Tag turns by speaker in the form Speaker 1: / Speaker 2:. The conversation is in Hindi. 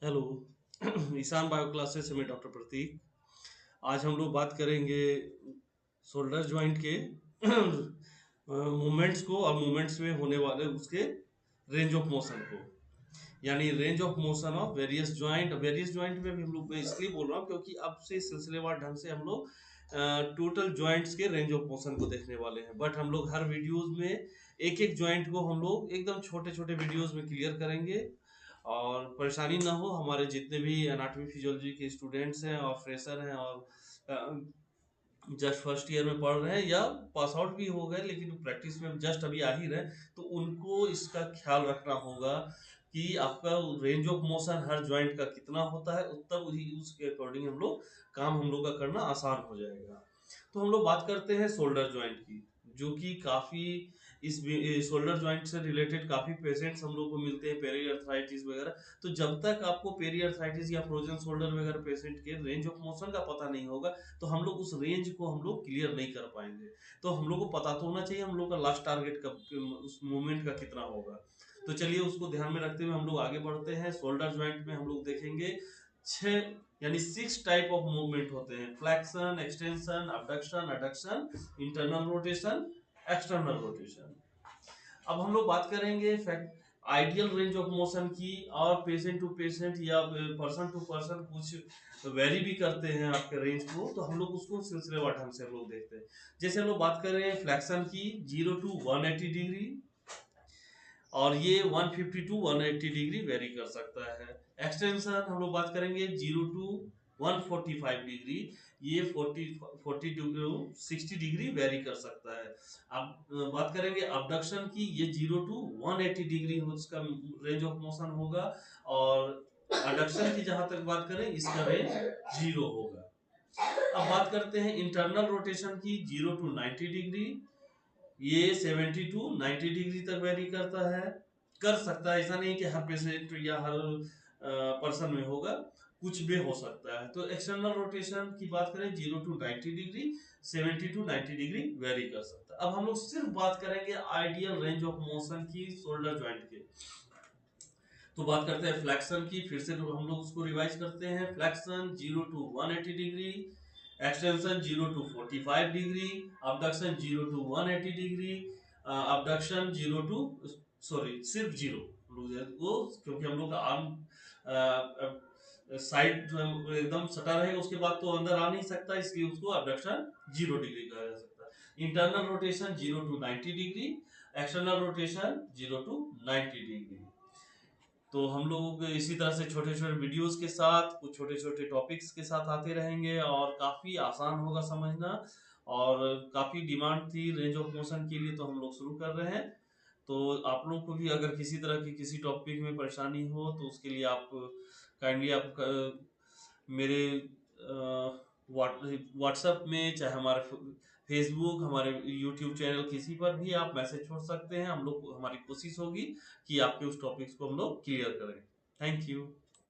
Speaker 1: हेलो। ईशान बायो क्लासेस से मैं डॉक्टर प्रतीक। आज हम लोग बात करेंगे शोल्डर जॉइंट के मूवमेंट्स को और मूवमेंट्स में होने वाले उसके रेंज ऑफ मोशन को, यानी range of motion of various joint में भी हम लोग, मैं इसलिए बोल रहा हूँ क्योंकि अब से सिलसिलेवार ढंग से हम लोग टोटल जॉइंट्स के रेंज ऑफ मोशन को देखने वाले हैं। बट हम लोग हर वीडियोस में एक एक जॉइंट को हम लोग एकदम छोटे छोटे वीडियोस में क्लियर करेंगे, और परेशानी ना हो हमारे जितने भी एनाटॉमी फिजियोलॉजी के स्टूडेंट्स हैं और फ्रेशर हैं और जस्ट फर्स्ट ईयर में पढ़ रहे हैं या पास आउट भी हो गए लेकिन प्रैक्टिस में जस्ट अभी आ ही रहे हैं, तो उनको इसका ख्याल रखना होगा कि आपका range of motion her joint का कितना होता है, तब उसके अकॉर्डिंग हम लोग का करना आसान हो जाएगा। तो हम लोग बात करते हैं शोल्डर जॉइंट की, जो कि काफ़ी इस शोल्डर जॉइंट से रिलेटेड काफ़ी पेशेंट्स हम लोग को मिलते हैं, पेरी अर्थराइटिस वगैरह। तो जब तक आपको पेरी अर्थराइटिस या फ्रोजन शोल्डर वगैरह पेशेंट के रेंज ऑफ मोशन का पता नहीं होगा, तो हम लोग उस रेंज को हम लोग क्लियर नहीं कर पाएंगे। तो हम लोग को पता तो होना चाहिए हम लोग का लास्ट टारगेट कब उस मूवमेंट का कितना होगा। तो चलिए उसको ध्यान में रखते हुए हम लोग आगे बढ़ते हैं। शोल्डर जॉइंट में हम लोग देखेंगे छह यानी 6 टाइप ऑफ मूवमेंट होते हैं: flexion, extension, abduction, adduction, internal rotation, external rotation. अब हम लोग बात करेंगे आइडियल रेंज ऑफ मोशन की, और पेशेंट टू पेशेंट या पर्सन टू पर्सन कुछ वेरी भी करते हैं आपके रेंज को, तो हम लोग उसको सिलसिलेवार ढंग से हम लोग देखते हैं। जैसे हम लोग बात कर रहे हैं फ्लेक्शन की, 0 to 180 डिग्री, और ये 150 to 180 डिग्री वेरी कर सकता है। एक्सटेंशन हम लोग बात करेंगे 0 to 145 डिग्री, ये 40 to 60 डिग्री वेरी कर सकता है। अब बात करेंगे अबडक्शन की, ये 0 to 180 डिग्री उसका रेंज ऑफ मोशन होगा, और अडक्शन की जहां तक बात करें इसका रेंज 0 होगा। अब बात करते हैं इंटरनल रोटेशन की, 0 to 90 डिग्री, ये 70 to 90 डिग्री तक वेरी करता है, कर सकता है। ऐसा नहीं कि हर पेशेंट या हर पर्सन में होगा, कुछ भी हो सकता है। तो एक्सटर्नल रोटेशन की बात करें 0 to 90 degree, 70 to 90 degree very कर सकता है। अब हम लोग सिर्फ बात करेंगे आइडियल रेंज ऑफ मोशन की शोल्डर जॉइंट के। तो बात करते हैं फ्लेक्शन की, फिर से हम लोग उसको रिवाइज करते हैं। Flexion 0 to 180 degree, extension 0 to 45 degree, abduction 0 to 180 degree, abduction 0 to सिर्फ 0, वो क्योंकि हम लोग का आर्म साइड जो है एकदम सटा रहेगा, उसके बाद तो अंदर आ नहीं सकता, इसलिए उसको अबडक्शन 0 डिग्री कहा जा सकता है। Internal rotation 0 to 90 degree, external rotation 0 to 90 degree. तो हम लोग इसी तरह से छोटे छोटे वीडियोस के साथ कुछ छोटे छोटे टॉपिक्स के साथ आते रहेंगे, और काफ़ी आसान होगा समझना, और काफ़ी डिमांड थी रेंज ऑफ मोशन के लिए, तो हम लोग शुरू कर रहे हैं। तो आप लोग को भी अगर किसी तरह की किसी टॉपिक में परेशानी हो, तो उसके लिए आप काइंडली आप मेरे व्हाट्सएप में, चाहे हमारे फेसबुक, हमारे यूट्यूब चैनल, किसी पर भी आप मैसेज छोड़ सकते हैं। हम लोग हमारी कोशिश होगी कि आपके उस टॉपिक्स को हम लोग क्लियर करें। Thank you.